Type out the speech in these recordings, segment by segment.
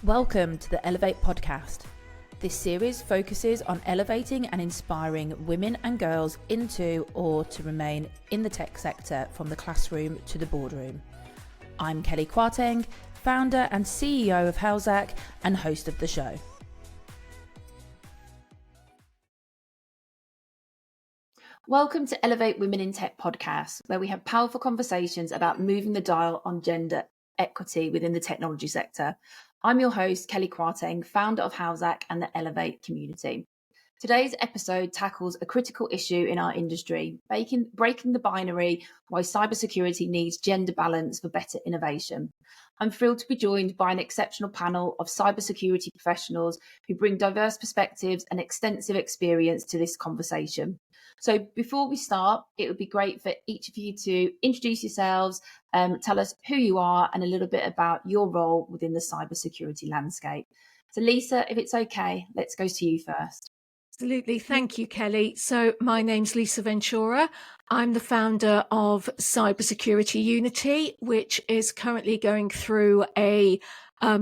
Welcome to the Elevate podcast. This series focuses on elevating and inspiring women and girls into or to remain in the tech sector from the classroom to the boardroom. I'm Kellie Kwarteng, founder and CEO of Hewett and host of the show. Welcome to Elevate Women in Tech podcast, where we have powerful conversations about moving the dial on gender equity within the technology sector. I'm your host, Kellie Kwarteng, founder of Hewett and the Elevate community. Today's episode tackles a critical issue in our industry, breaking the binary, why cybersecurity needs gender balance for better innovation. I'm thrilled to be joined by an exceptional panel of cybersecurity professionals who bring diverse perspectives and extensive experience to this conversation. So before we start, it would be great for each of you to introduce yourselves, tell us who you are and a little bit about your role within the cybersecurity landscape. So Lisa, if it's okay, let's go to you first. Absolutely. Thank you, Kelly. So my name's Lisa Ventura. I'm the founder of Cybersecurity Unity, which is currently going through a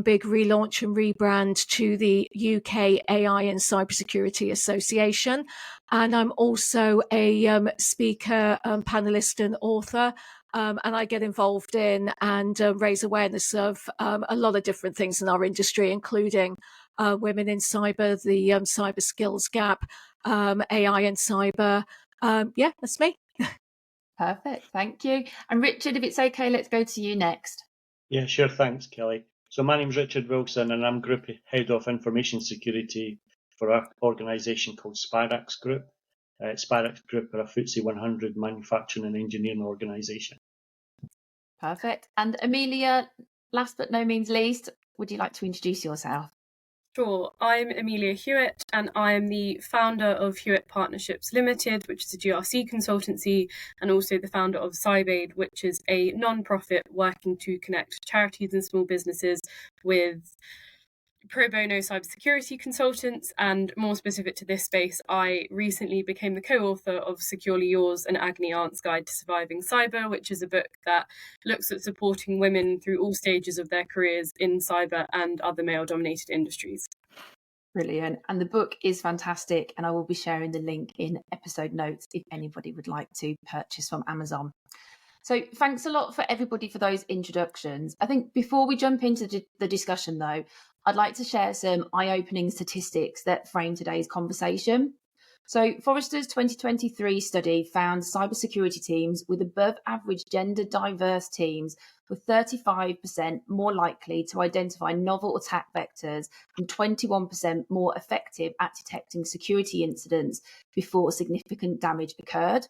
big relaunch and rebrand to the UK AI and Cybersecurity Association. And I'm also a speaker, panelist and author. And I get involved in and raise awareness of a lot of different things in our industry, including women in cyber, the cyber skills gap, AI and cyber. Yeah, that's me. Perfect. Thank you. And Richard, if it's okay, let's go to you next. Yeah, sure. Thanks, Kelly. So my name's Richard Wilson and I'm Group Head of Information Security for an organisation called Spirax Group. Spirax Group are a FTSE 100 manufacturing and engineering organisation. Perfect. And Amelia, last but no means least, would you like to introduce yourself? Sure. I'm Amelia Hewitt and I am the founder of Hewett Partnerships Limited, which is a GRC consultancy, and also the founder of Cybaid, which is a non-profit working to connect charities and small businesses with pro bono cybersecurity consultants. And more specific to this space, I recently became the co-author of Securely Yours, an Agony Aunt's Guide to Surviving Cyber, which is a book that looks at supporting women through all stages of their careers in cyber and other male-dominated industries. Brilliant. And the book is fantastic, and I will be sharing the link in episode notes if anybody would like to purchase from Amazon. So thanks a lot for everybody for those introductions. I think before we jump into the discussion, though, I'd like to share some eye-opening statistics that frame today's conversation. So Forrester's 2023 study found cybersecurity teams with above average gender diverse teams were 35% more likely to identify novel attack vectors and 21% more effective at detecting security incidents before significant damage occurred,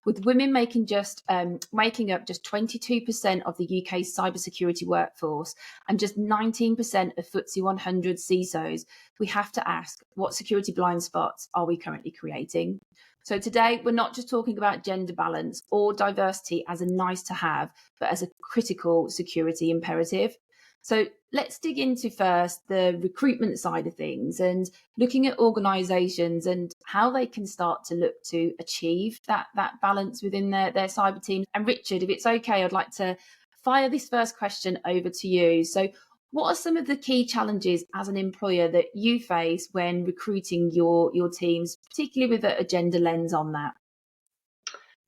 with women making up just 22% of the UK's cybersecurity workforce and just 19% of FTSE 100 CISOs. We have to ask, what security blind spots are we currently creating? So today, we're not just talking about gender balance or diversity as a nice to have, but as a critical security imperative. So let's dig into first the recruitment side of things and looking at organisations and how they can start to look to achieve that balance within their cyber teams. And Richard, if it's okay, I'd like to fire this first question over to you. So what are some of the key challenges as an employer that you face when recruiting your teams, particularly with a gender lens on that?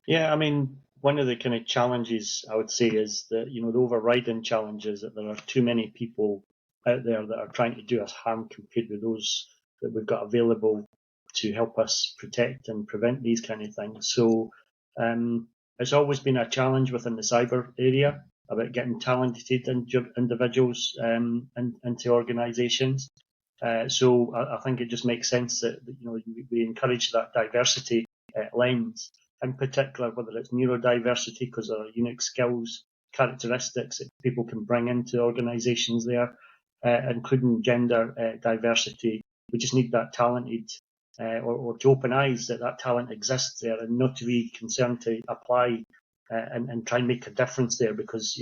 Yeah, I mean, one of the kind of challenges I would say is that, the overriding challenge is that there are too many people out there that are trying to do us harm compared with those that we've got available to help us protect and prevent these kind of things. So it's always been a challenge within the cyber area about getting talented individuals into organisations. So I think it just makes sense that we encourage that diversity lens, in particular whether it's neurodiversity because there are unique skills, characteristics that people can bring into organisations there, including gender diversity. We just need that talented or to open eyes that talent exists there and not to be concerned to apply and try and make a difference there, because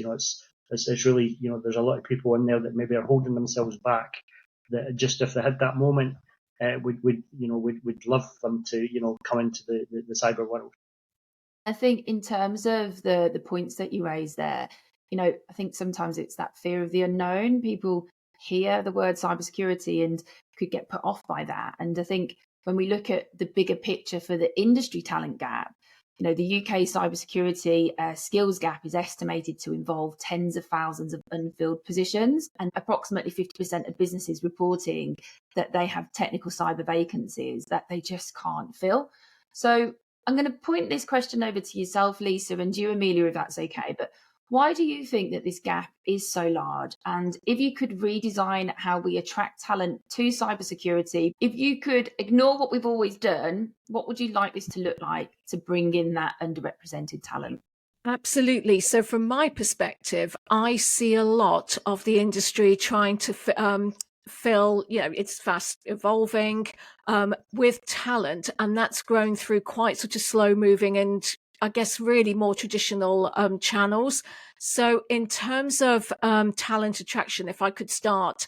it's really there's a lot of people in there that maybe are holding themselves back, that just if they had that moment we'd love them to come into the cyber world. I think in terms of the points that you raised there, I think sometimes it's that fear of the unknown. People hear the word cybersecurity and could get put off by that. And I think when we look at the bigger picture for the industry talent gap, the UK cybersecurity skills gap is estimated to involve tens of thousands of unfilled positions, and approximately 50% of businesses reporting that they have technical cyber vacancies that they just can't fill. So I'm going to point this question over to yourself, Lisa, and you, Amelia, if that's okay. But why do you think that this gap is so large? And if you could redesign how we attract talent to cybersecurity, if you could ignore what we've always done, what would you like this to look like to bring in that underrepresented talent? Absolutely. So from my perspective, I see a lot of the industry trying to fill, it's fast evolving with talent, and that's grown through quite sort of slow moving and I guess really more traditional channels. So in terms of talent attraction, if I could start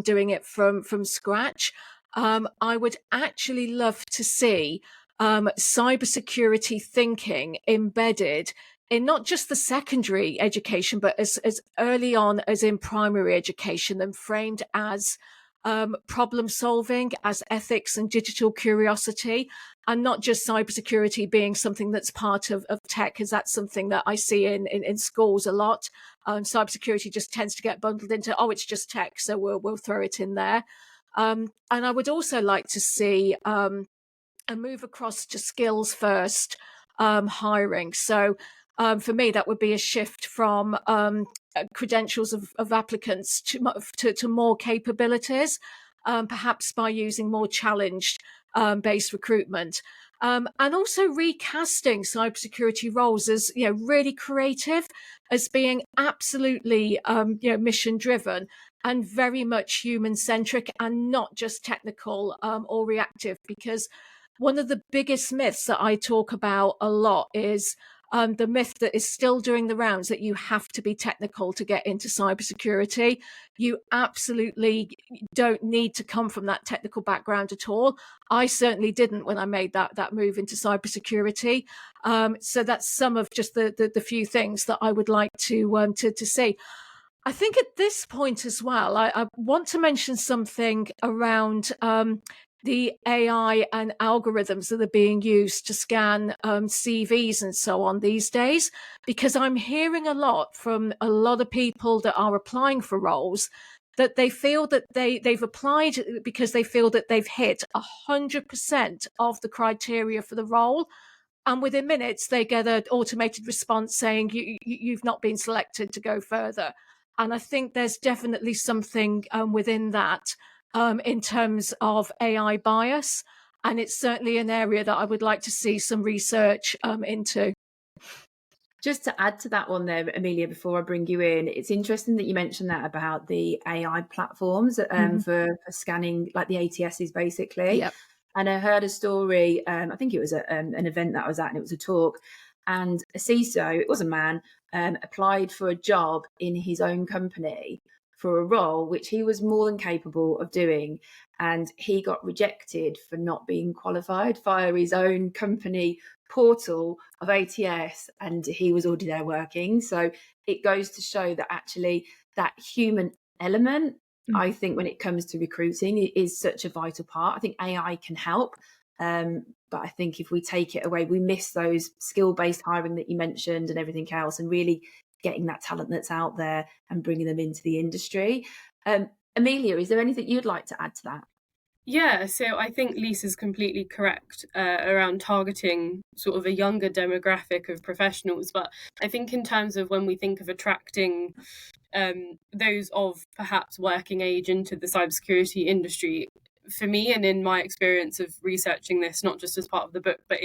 doing it from scratch, I would actually love to see cybersecurity thinking embedded in not just the secondary education, but as early on as in primary education, and framed as problem solving, as ethics and digital curiosity, and not just cybersecurity being something that's part of tech, because that's something that I see in schools a lot. Cybersecurity just tends to get bundled into, it's just tech, so we'll throw it in there. And I would also like to see a move across to skills first hiring. So for me, that would be a shift from credentials of applicants to more capabilities, perhaps by using more challenged based recruitment. And also recasting cybersecurity roles as really creative, as being absolutely mission driven and very much human centric and not just technical or reactive. Because one of the biggest myths that I talk about a lot is the myth that is still doing the rounds that you have to be technical to get into cybersecurity. You absolutely don't need to come from that technical background at all. I certainly didn't when I made that move into cybersecurity. So that's some of just the few things that I would like to see. I think at this point as well, I want to mention something around the AI and algorithms that are being used to scan CVs and so on these days, because I'm hearing a lot from a lot of people that are applying for roles that they feel that they've applied because they feel that they've hit 100% of the criteria for the role. And within minutes, they get an automated response saying you've not been selected to go further. And I think there's definitely something within that in terms of AI bias. And it's certainly an area that I would like to see some research into. Just to add to that one there, Amelia, before I bring you in, it's interesting that you mentioned that about the AI platforms for scanning, like the ATSs basically. Yep. And I heard a story, I think it was an event that I was at, and it was a talk, and a CISO, it was a man, applied for a job in his own company for a role which he was more than capable of doing. And he got rejected for not being qualified via his own company portal of ATS, and he was already there working. So it goes to show that actually that human element, I think when it comes to recruiting, it is such a vital part. I think AI can help. But I think if we take it away, we miss those skill-based hiring that you mentioned and everything else, and really getting that talent that's out there and bringing them into the industry. Amelia, is there anything you'd like to add to that? Yeah, so I think Lisa's completely correct around targeting sort of a younger demographic of professionals. But I think in terms of when we think of attracting those of perhaps working age into the cybersecurity industry, for me and in my experience of researching this, not just as part of the book, but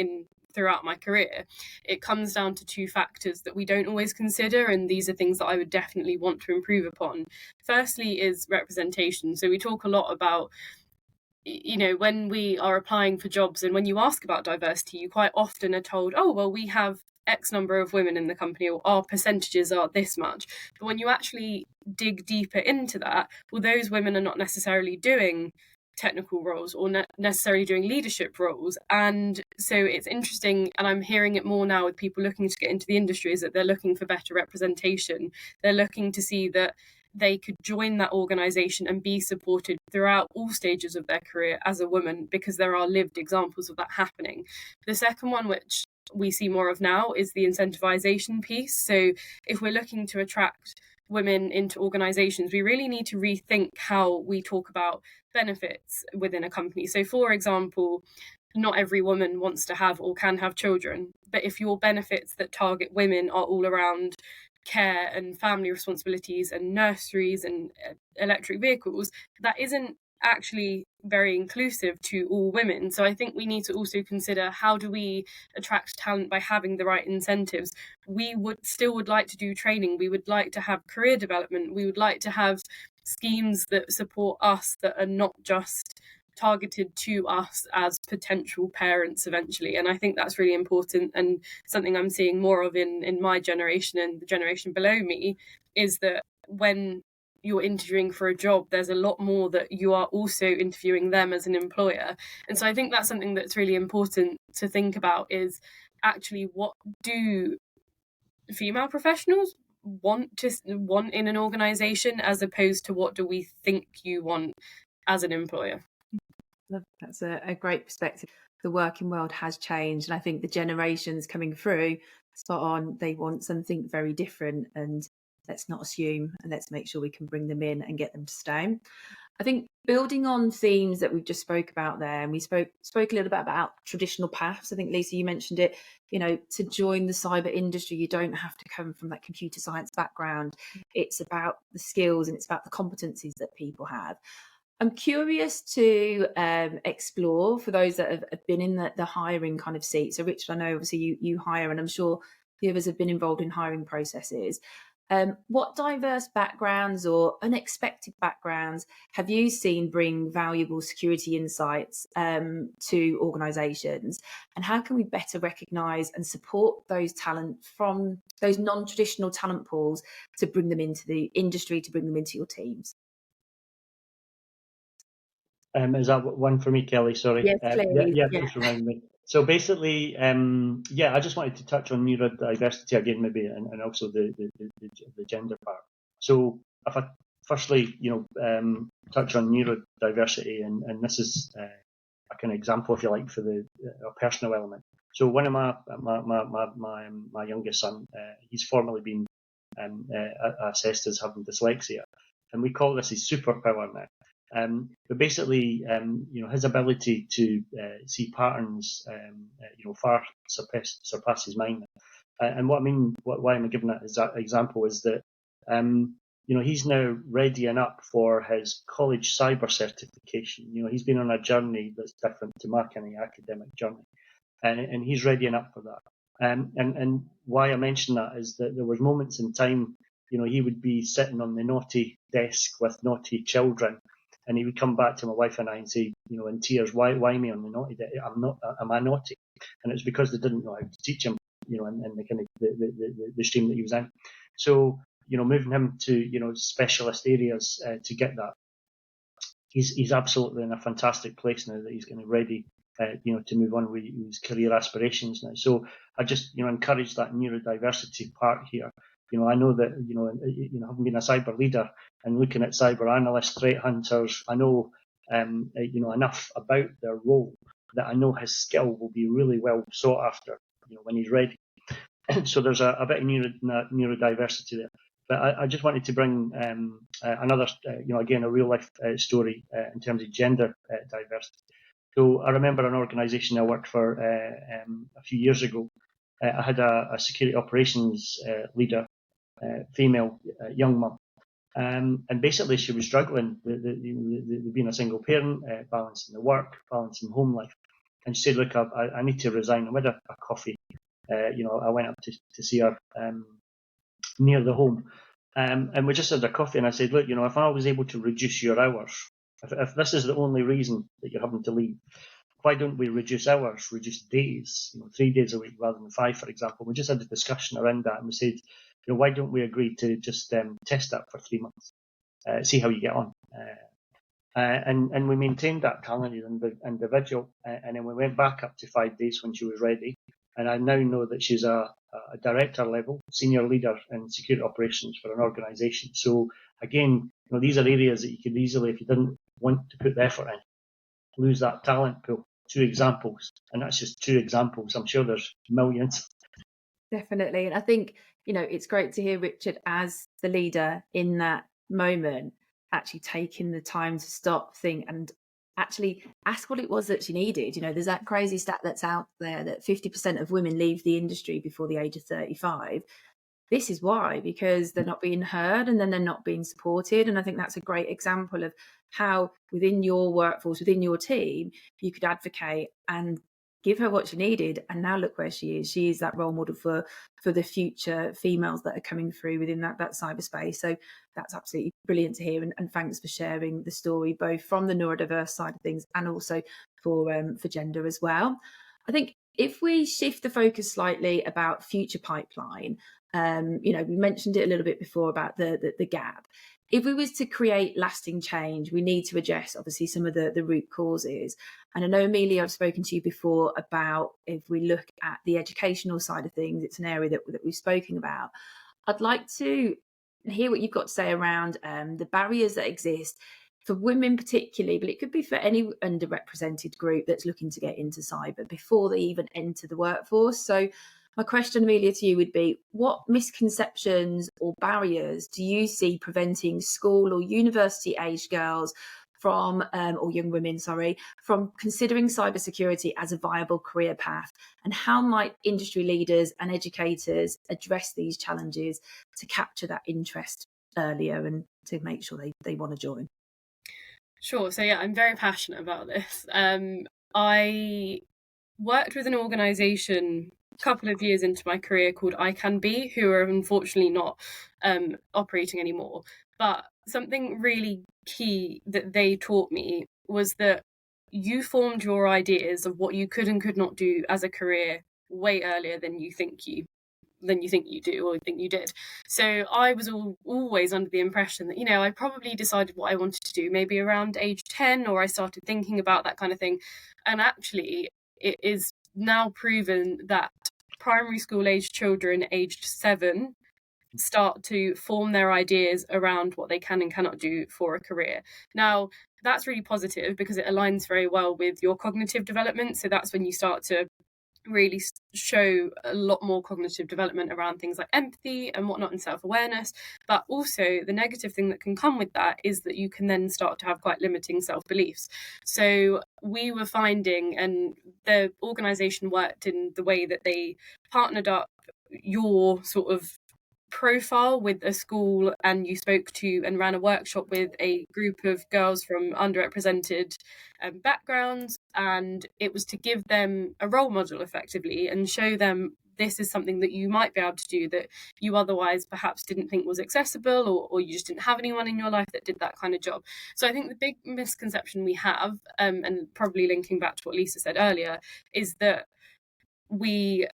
throughout my career, it comes down to two factors that we don't always consider, and these are things that I would definitely want to improve upon. Firstly is representation. So we talk a lot about, when we are applying for jobs and when you ask about diversity, you quite often are told, oh, well, we have X number of women in the company, or our percentages are this much. But when you actually dig deeper into that, well, those women are not necessarily doing technical roles or necessarily doing leadership roles. And so it's interesting, and I'm hearing it more now with people looking to get into the industry, is that they're looking for better representation. They're looking to see that they could join that organisation and be supported throughout all stages of their career as a woman, because there are lived examples of that happening. The second one, which we see more of now, is the incentivisation piece. So if we're looking to attract women into organisations, we really need to rethink how we talk about benefits within a company. So for example, not every woman wants to have or can have children, but if your benefits that target women are all around care and family responsibilities and nurseries and electric vehicles, that isn't actually very inclusive to all women. So I think we need to also consider, how do we attract talent by having the right incentives? We would like to do training, we would like to have career development, we would like to have schemes that support us, that are not just targeted to us as potential parents eventually. And I think that's really important, and something I'm seeing more of in my generation and the generation below me, is that when you're interviewing for a job, there's a lot more that you are also interviewing them as an employer. And so I think that's something that's really important to think about, is actually, what do female professionals want in an organisation, as opposed to what do we think you want as an employer. That's a great perspective. The working world has changed, and I think the generations coming through, spot on, they want something very different, and let's not assume, and let's make sure we can bring them in and get them to stay. I think building on themes that we've just spoke about there, and we spoke a little bit about traditional paths. I think, Lisa, you mentioned it, to join the cyber industry, you don't have to come from that computer science background. It's about the skills and it's about the competencies that people have. I'm curious to explore, for those that have been in the hiring kind of seat. So, Richard, I know obviously you hire, and I'm sure the others have been involved in hiring processes. What diverse backgrounds or unexpected backgrounds have you seen bring valuable security insights to organisations? And how can we better recognise and support those talent from those non-traditional talent pools to bring them into the industry, to bring them into your teams? Is that one for me, Kelly? Sorry. Yes, please. Yeah, just remind me. So basically, I just wanted to touch on neurodiversity again, maybe, and also the gender part. So if I firstly, touch on neurodiversity, and this is a kind of example, if you like, for the personal element. So one of my youngest son, he's formerly been assessed as having dyslexia, and we call this his superpower now. But basically, his ability to see patterns, far surpasses mine. And what I mean, why am I giving that example, is that, he's now readying up for his college cyber certification. He's been on a journey that's different to my kind of academic journey, and he's readying up for that. And why I mention that is that there was moments in time, he would be sitting on the naughty desk with naughty children, and he would come back to my wife and I and say, in tears, why me on the naughty desk? Am I naughty? And it's because they didn't know how to teach him, in the kind of the stream that he was in. So, moving him to, specialist areas to get that. He's absolutely in a fantastic place now that he's going to ready, to move on with his career aspirations now. So I just, encourage that neurodiversity part here. I know that, having been a cyber leader and looking at cyber analysts, threat hunters, I know, enough about their role that I know his skill will be really well sought after, when he's ready. So there's a bit of neurodiversity there. But I just wanted to bring another, again, a real life story in terms of gender diversity. So I remember an organisation I worked for a few years ago. I had a security operations leader, female, young mum, and basically she was struggling with being a single parent, balancing the work, balancing home life. And she said, "Look, I need to resign." I had a coffee. I went up to see her near the home, and we just had a coffee. And I said, "Look, if I was able to reduce your hours, if this is the only reason that you're having to leave, why don't we reduce hours, reduce days, 3 days a week rather than 5, for example?" We just had a discussion around that, and we said, why don't we agree to just test that for 3 months, see how you get on. And we maintained that talented individual, and then we went back up to 5 days when she was ready. And I now know that she's a a director level, senior leader in security operations for an organisation. So again, these are areas that you could easily, if you didn't want to put the effort in, lose that talent pool. 2 examples, and that's just 2 examples. I'm sure there's millions. Definitely. And I think, it's great to hear Richard as the leader in that moment, actually taking the time to stop, think, and actually ask what it was that she needed. There's that crazy stat that's out there that 50% of women leave the industry before the age of 35. This is why, because they're not being heard and then they're not being supported. And I think that's a great example of how within your workforce, within your team, you could advocate and give her what she needed. And now look where she is. She is that role model for the future females that are coming through within that cyberspace. So that's absolutely brilliant to hear. And thanks for sharing the story, both from the neurodiverse side of things and also for gender as well. I think if we shift the focus slightly about future pipeline, we mentioned it a little bit before about the gap. If we was to create lasting change, we need to address obviously some of the root causes. And I know, Amelia, I've spoken to you before about if we look at the educational side of things, it's an area that we've spoken about. I'd like to hear what you've got to say around the barriers that exist for women particularly, but it could be for any underrepresented group that's looking to get into cyber before they even enter the workforce. So my question, Amelia, to you would be, what misconceptions or barriers do you see preventing school or university-aged girls from, or young women, from considering cybersecurity as a viable career path? And how might industry leaders and educators address these challenges to capture that interest earlier and to make sure they want to join? Sure. So yeah, I'm very passionate about this. I worked with an organisation a couple of years into my career called I Can Be, who are unfortunately not operating anymore. But something really key that they taught me was that you formed your ideas of what you could and could not do as a career way earlier than you think you do or think you did. So I was always under the impression that, I probably decided what I wanted to do maybe around age 10, or I started thinking about that kind of thing. And actually, it is now proven that primary school age children aged 7 start to form their ideas around what they can and cannot do for a career. Now, that's really positive because it aligns very well with your cognitive development. So that's when you start to really show a lot more cognitive development around things like empathy and whatnot and self-awareness. But also the negative thing that can come with that is that you can then start to have quite limiting self-beliefs. So we were finding, and the organisation worked in the way that they partnered up your sort of profile with a school, and you spoke to and ran a workshop with a group of girls from underrepresented backgrounds, and it was to give them a role model effectively and show them this is something that you might be able to do that you otherwise perhaps didn't think was accessible, or you just didn't have anyone in your life that did that kind of job. So I think the big misconception we have, and probably linking back to what Lisa said earlier, is that we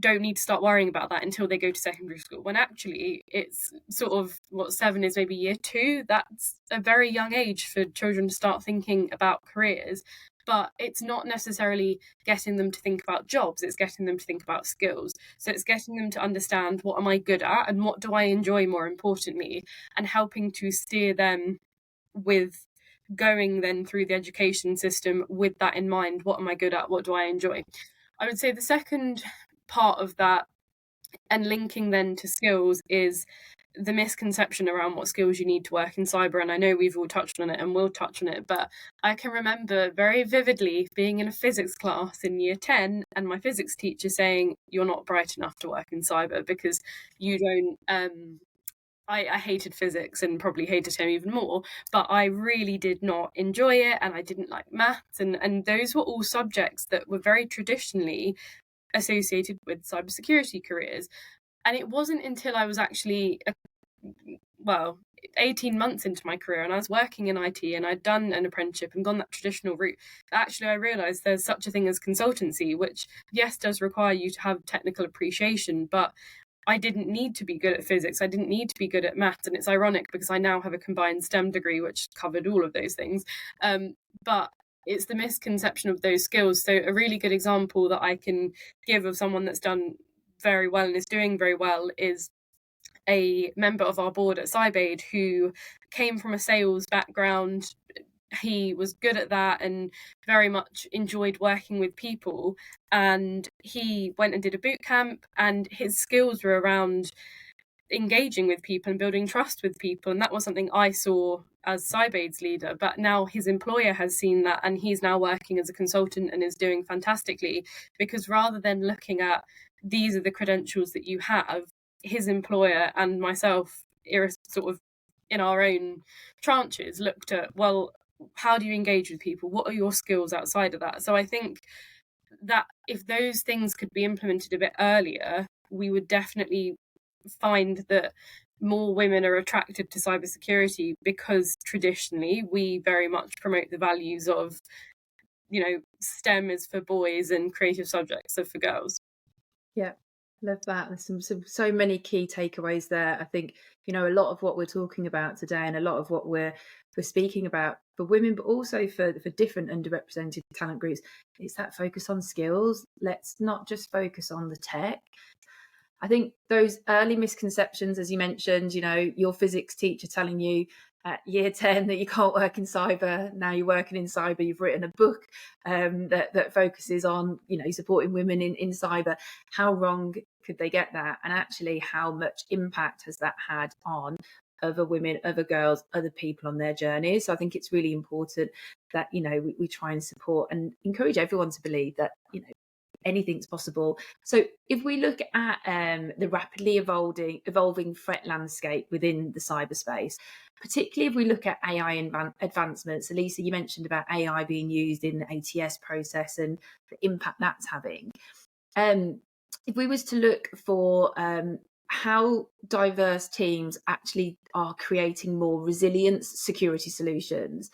don't need to start worrying about that until they go to secondary school, when actually it's sort of what 7 is, maybe year 2. That's a very young age for children to start thinking about careers. But it's not necessarily getting them to think about jobs, it's getting them to think about skills. So it's getting them to understand, what am I good at and what do I enjoy, more importantly, and helping to steer them with going then through the education system with that in mind. What am I good at? What do I enjoy? I would say the second part of that, and linking then to skills, is the misconception around what skills you need to work in cyber. And I know we've all touched on it and will touch on it, but I can remember very vividly being in a physics class in year 10 and my physics teacher saying, you're not bright enough to work in cyber because you don't I hated physics and probably hated him even more, but I really did not enjoy it, and I didn't like maths, and those were all subjects that were very traditionally associated with cybersecurity careers. And it wasn't until I was actually 18 months into my career and I was working in IT and I'd done an apprenticeship and gone that traditional route, actually I realised there's such a thing as consultancy, which yes does require you to have technical appreciation, but I didn't need to be good at physics, I didn't need to be good at maths. And it's ironic because I now have a combined STEM degree which covered all of those things, but it's the misconception of those skills. So a really good example that I can give of someone that's done very well and is doing very well is a member of our board at Cybaid who came from a sales background. He was good at that and very much enjoyed working with people. And he went and did a boot camp, and his skills were around engaging with people and building trust with people. And that was something I saw as Cybaid's leader. But now his employer has seen that, and he's now working as a consultant and is doing fantastically, because rather than looking at these are the credentials that you have, his employer and myself, sort of in our own tranches, looked at, well, how do you engage with people? What are your skills outside of that? So I think that if those things could be implemented a bit earlier, we would definitely find that more women are attracted to cybersecurity, because traditionally we very much promote the values of, STEM is for boys and creative subjects are for girls. Yeah, love that. There's so many key takeaways there. I think, a lot of what we're talking about today and a lot of what we're speaking about for women, but also for different underrepresented talent groups, it's that focus on skills. Let's not just focus on the tech. I think those early misconceptions, as you mentioned, your physics teacher telling you at year 10 that you can't work in cyber. Now you're working in cyber. You've written a book that focuses on, supporting women in cyber. How wrong could they get that? And actually, how much impact has that had on other women, other girls, other people on their journeys? So I think it's really important that, we try and support and encourage everyone to believe that, anything's possible. So if we look at the rapidly evolving threat landscape within the cyberspace, particularly if we look at AI advancements, Lisa, you mentioned about AI being used in the ATS process and the impact that's having. If we was to look for how diverse teams actually are creating more resilient security solutions,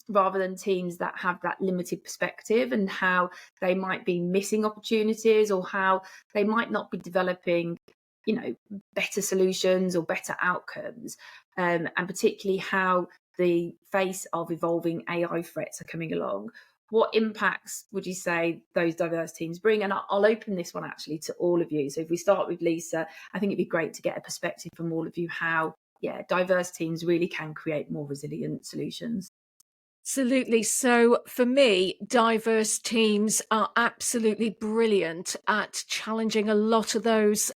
rather than teams that have that limited perspective, and how they might be missing opportunities or how they might not be developing, better solutions or better outcomes, and particularly how the face of evolving AI threats are coming along. What impacts would you say those diverse teams bring? And I'll open this one actually to all of you. So if we start with Lisa, I think it'd be great to get a perspective from all of you how diverse teams really can create more resilient solutions. Absolutely. So for me, diverse teams are absolutely brilliant at challenging a lot of those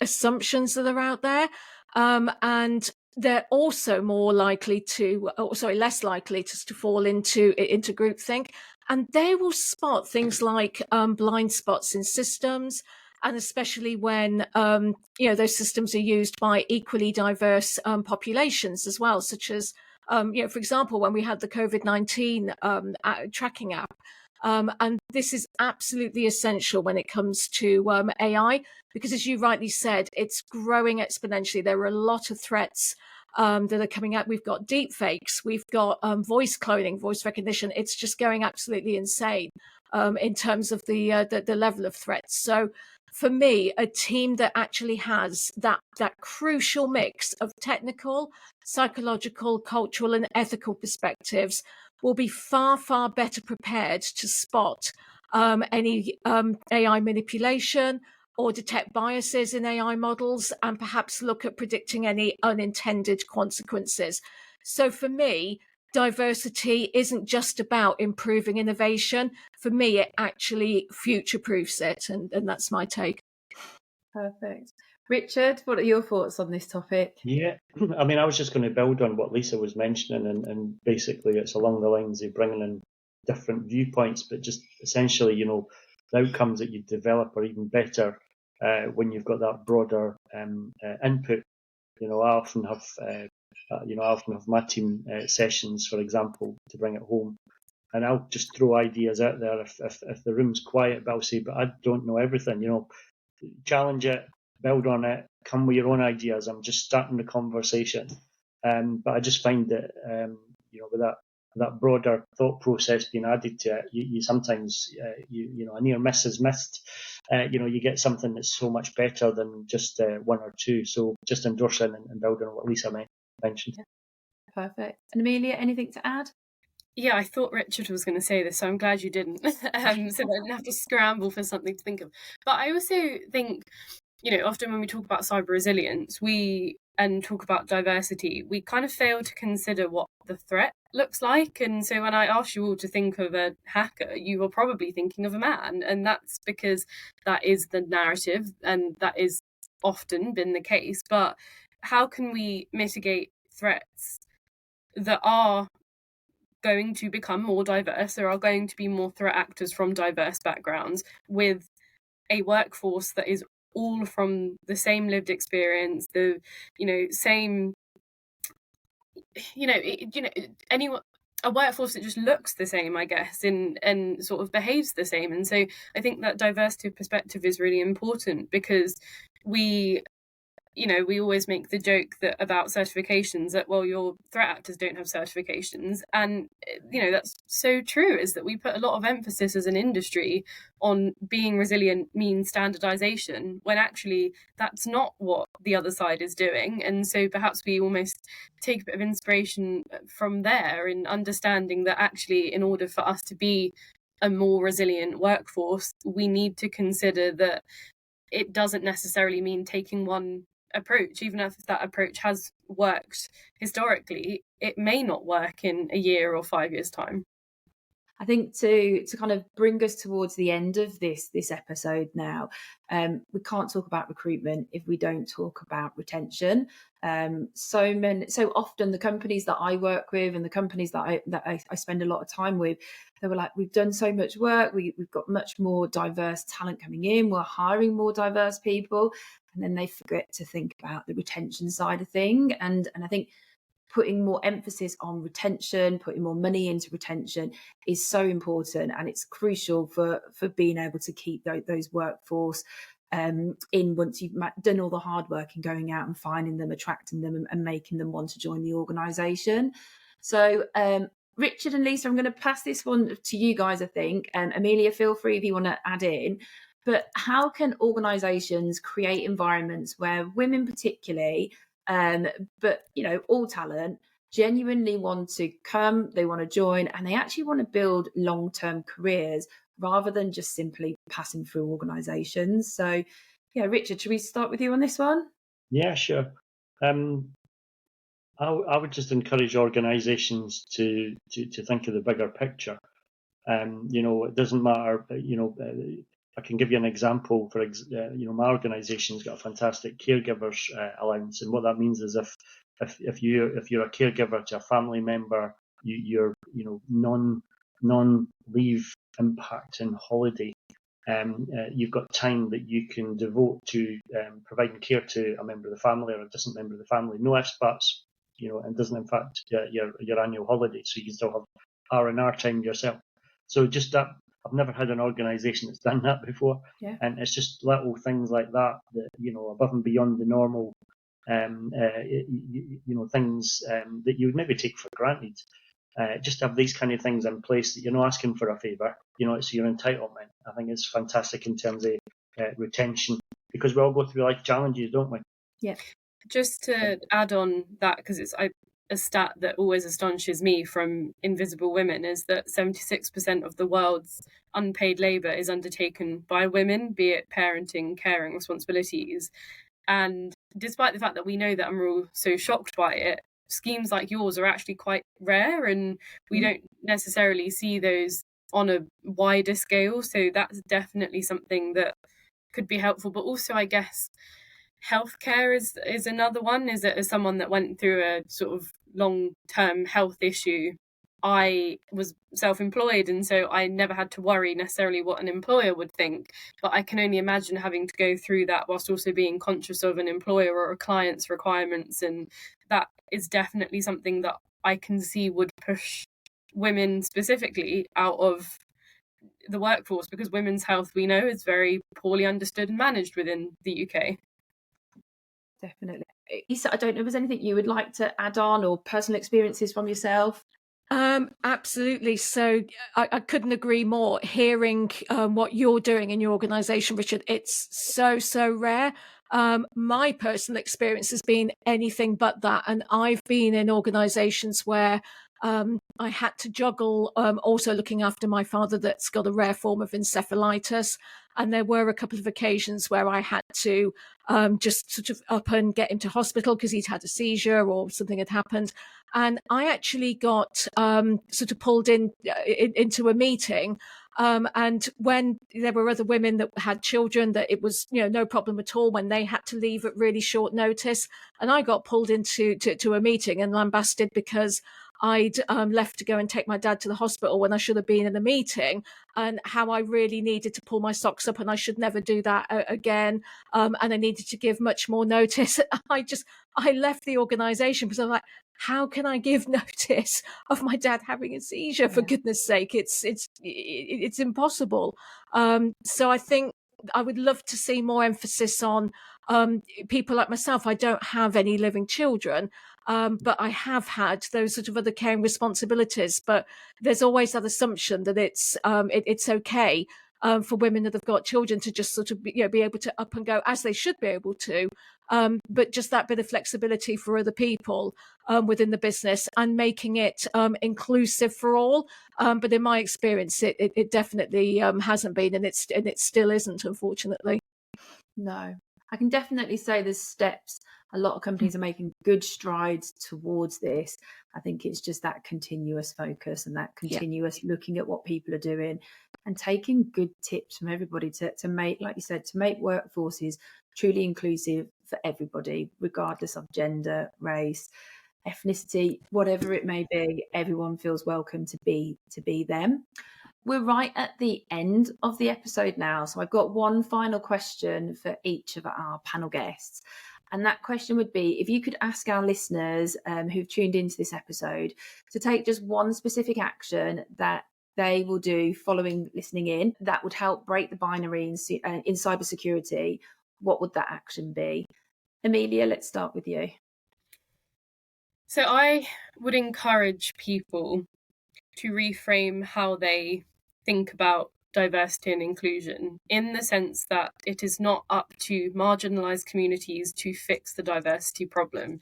assumptions that are out there. And they're also less likely to fall into groupthink. And they will spot things like blind spots in systems, and especially when those systems are used by equally diverse populations as well, such as for example, when we had the COVID-19 tracking app. And this is absolutely essential when it comes to AI, because as you rightly said, it's growing exponentially. There are a lot of threats that are coming out. We've got deep fakes, we've got voice cloning, voice recognition. It's just going absolutely insane in terms of the level of threats. So for me, a team that actually has that crucial mix of technical, psychological, cultural, and ethical perspectives will be far, far better prepared to spot any AI manipulation or detect biases in AI models, and perhaps look at predicting any unintended consequences. So for me, diversity isn't just about improving innovation. For me, it actually future-proofs it, and that's my take. Perfect. Richard, what are your thoughts on this topic? Yeah, I mean, I was just going to build on what Lisa was mentioning, and basically it's along the lines of bringing in different viewpoints, but just essentially, the outcomes that you develop are even better when you've got that broader input. I often have my team sessions, for example, to bring it home, and I'll just throw ideas out there if the room's quiet, but I'll say, but I don't know everything. Challenge it, build on it, come with your own ideas. I'm just starting the conversation, but I just find that with that broader thought process being added to it, you sometimes a near miss is missed. You get something that's so much better than just one or two. So just endorsing and building on what Lisa mentioned. Perfect. And Amelia, anything to add? Yeah, I thought Richard was going to say this, so I'm glad you didn't. So that I didn't have to scramble for something to think of. But I also think, often when we talk about cyber resilience, and talk about diversity, we kind of fail to consider what the threat looks like. And so when I asked you all to think of a hacker, you were probably thinking of a man. And that's because that is the narrative, and that is often been the case. But how can we mitigate threats that are going to become more diverse? There are going to be more threat actors from diverse backgrounds, with a workforce that is all from the same lived experience, the same anyone, a workforce that just looks the same, I guess, and sort of behaves the same. And so I think that diversity of perspective is really important, because we always make the joke that about certifications, that, well, your threat actors don't have certifications. And, that's so true, is that we put a lot of emphasis as an industry on being resilient means standardization, when actually that's not what the other side is doing. And so perhaps we almost take a bit of inspiration from there, in understanding that actually, in order for us to be a more resilient workforce, we need to consider that it doesn't necessarily mean taking one approach. Even if that approach has worked historically, it may not work in a year or 5 years' time. I think to kind of bring us towards the end of this episode now, we can't talk about recruitment if we don't talk about retention. So often the companies that I work with, and the companies that I spend a lot of time with, they were like, we've done so much work, we've got much more diverse talent coming in, we're hiring more diverse people, and then they forget to think about the retention side of thing. And I think putting more emphasis on retention, putting more money into retention is so important, and it's crucial for being able to keep those workforce in, once you've done all the hard work and going out and finding them, attracting them, and making them want to join the organisation. So Richard and Lisa, I'm going to pass this one to you guys, I think. Amelia, feel free if you want to add in. But how can organisations create environments where women particularly, but all talent, genuinely want to come, they want to join, and they actually want to build long-term careers, rather than just simply passing through organisations? So Richard, should we start with you on this one? Yeah, sure. I would just encourage organisations to think of the bigger picture. It doesn't matter. I can give you an example. My organisation's got a fantastic caregivers allowance, and what that means is if you're a caregiver to a family member, you're non-leave impacting holiday. You've got time that you can devote to providing care to a member of the family or a distant member of the family. No ifs, buts, and doesn't impact your annual holiday, so you can still have R&R time yourself. So just that, I've never had an organisation that's done that before, and it's just little things like that above and beyond the normal, things that you would maybe take for granted. Just have these kind of things in place, that you're not asking for a favour. It's your entitlement. I think it's fantastic in terms of retention, because we all go through life challenges, don't we? Yeah. Just to add on that, because it's a stat that always astonishes me from Invisible Women, is that 76% of the world's unpaid labour is undertaken by women, be it parenting, caring responsibilities. And despite the fact that we know that, and we're all so shocked by it, schemes like yours are actually quite rare, and we don't necessarily see those on a wider scale. So that's definitely something that could be helpful. But also, I guess, healthcare is another one. Is that, as someone that went through a sort of long-term health issue, I was self-employed, and so I never had to worry necessarily what an employer would think. But I can only imagine having to go through that whilst also being conscious of an employer or a client's requirements. And that is definitely something that I can see would push women specifically out of the workforce, because women's health, we know, is very poorly understood and managed within the UK. Definitely. Lisa, I don't know if there's anything you would like to add on, or personal experiences from yourself. Absolutely. So I couldn't agree more. Hearing what you're doing in your organisation, Richard, it's so rare. My personal experience has been anything but that, and I've been in organisations where I had to juggle also looking after my father that's got a rare form of encephalitis. And there were a couple of occasions where I had to just sort of up and get him to hospital because he'd had a seizure or something had happened. And I actually got sort of pulled into a meeting. And when there were other women that had children, that it was, no problem at all when they had to leave at really short notice. And I got pulled into to a meeting and lambasted because I'd left to go and take my dad to the hospital when I should have been in a meeting, and how I really needed to pull my socks up and I should never do that again. And I needed to give much more notice. I left the organisation because I'm like, how can I give notice of my dad having a seizure? For goodness sake, it's impossible. So I think I would love to see more emphasis on people like myself. I don't have any living children, but I have had those sort of other caring responsibilities. But there's always that assumption that it's okay for women that have got children to just sort of be able to up and go as they should be able to. But just that bit of flexibility for other people within the business and making it inclusive for all. But in my experience, it definitely hasn't been, and it still isn't, unfortunately. No, I can definitely say there's steps. A lot of companies are making good strides towards this. I think it's just that continuous focus and that continuous looking at what people are doing and taking good tips from everybody to make, like you said, to make workforces truly inclusive for everybody, regardless of gender, race, ethnicity, whatever it may be. Everyone feels welcome to be them. We're right at the end of the episode now, so I've got one final question for each of our panel guests. And that question would be, if you could ask our listeners who've tuned into this episode to take just one specific action that they will do following listening in that would help break the binary in cybersecurity, what would that action be? Amelia, let's start with you. So I would encourage people to reframe how they think about diversity and inclusion, in the sense that it is not up to marginalised communities to fix the diversity problem,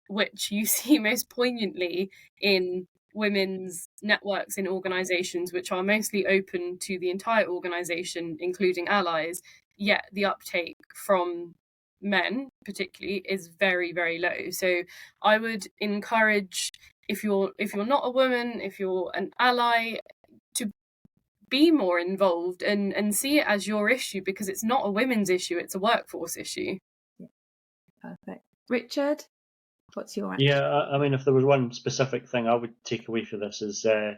which you see most poignantly in women's networks in organisations which are mostly open to the entire organisation, including allies, yet the uptake from men particularly is very, very low. So I would encourage, if you're not a woman, if you're an ally, to be more involved and see it as your issue, because it's not a women's issue, it's a workforce issue. Perfect. Richard, what's your action? Yeah, I mean, if there was one specific thing I would take away from this is I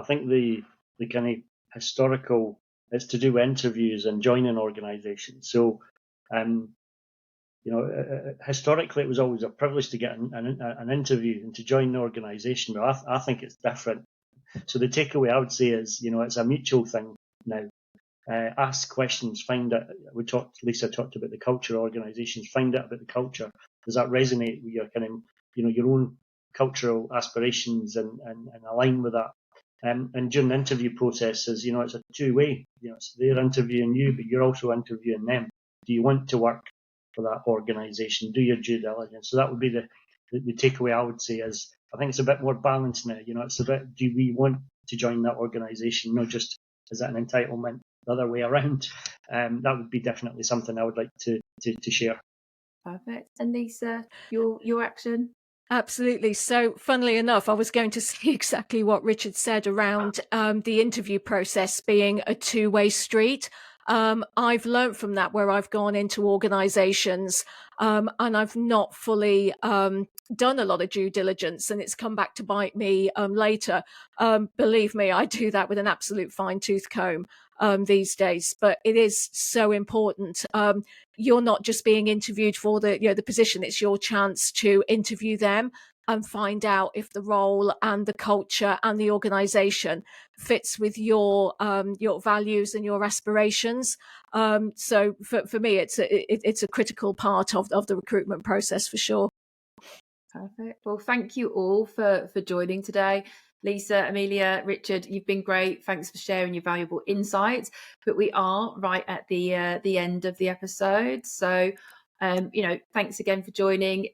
think the kind of historical, it's to do with interviews and joining organisations. So, historically it was always a privilege to get an interview and to join the organisation, but I think it's different. So the takeaway I would say is, it's a mutual thing now. Ask questions, find out. Lisa talked about the culture of organisations. Find out about the culture. Does that resonate with your kind of, your own cultural aspirations and align with that? And during the interview processes, it's a two-way. It's they're interviewing you, but you're also interviewing them. Do you want to work for that organisation? Do your due diligence. So that would be the takeaway I would say is, I think it's a bit more balanced now. It's a bit, do we want to join that organisation? Not just, is that an entitlement? The other way around. That would be definitely something I would like to share. Perfect. And Lisa, your action? Absolutely. So funnily enough, I was going to say exactly what Richard said around the interview process being a two-way street. I've learned from that where I've gone into organisations and I've not fully done a lot of due diligence, and it's come back to bite me later. Believe me, I do that with an absolute fine-tooth comb these days, but it is so important. You're not just being interviewed for the position; it's your chance to interview them and find out if the role and the culture and the organisation fits with your values and your aspirations. So for me, it's a critical part of the recruitment process for sure. Perfect. Well, thank you all for joining today. Lisa, Amelia, Richard, you've been great. Thanks for sharing your valuable insights. But we are right at the end of the episode. So, thanks again for joining.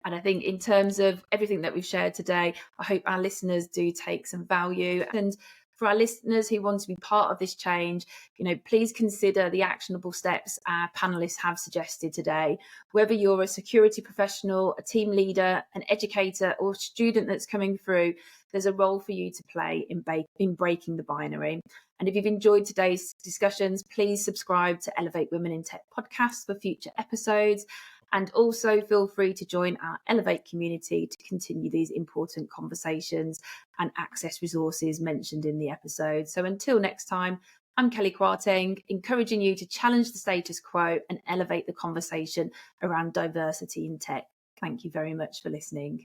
And I think in terms of everything that we've shared today, I hope our listeners do take some value. And for our listeners who want to be part of this change, please consider the actionable steps our panelists have suggested today. Whether you're a security professional, a team leader, an educator, or student that's coming through, there's a role for you to play in breaking the binary. And if you've enjoyed today's discussions, please subscribe to Elevate Women in Tech podcast for future episodes. And also feel free to join our Elevate community to continue these important conversations and access resources mentioned in the episode. So until next time, I'm Kellie Kwarteng, encouraging you to challenge the status quo and elevate the conversation around diversity in tech. Thank you very much for listening.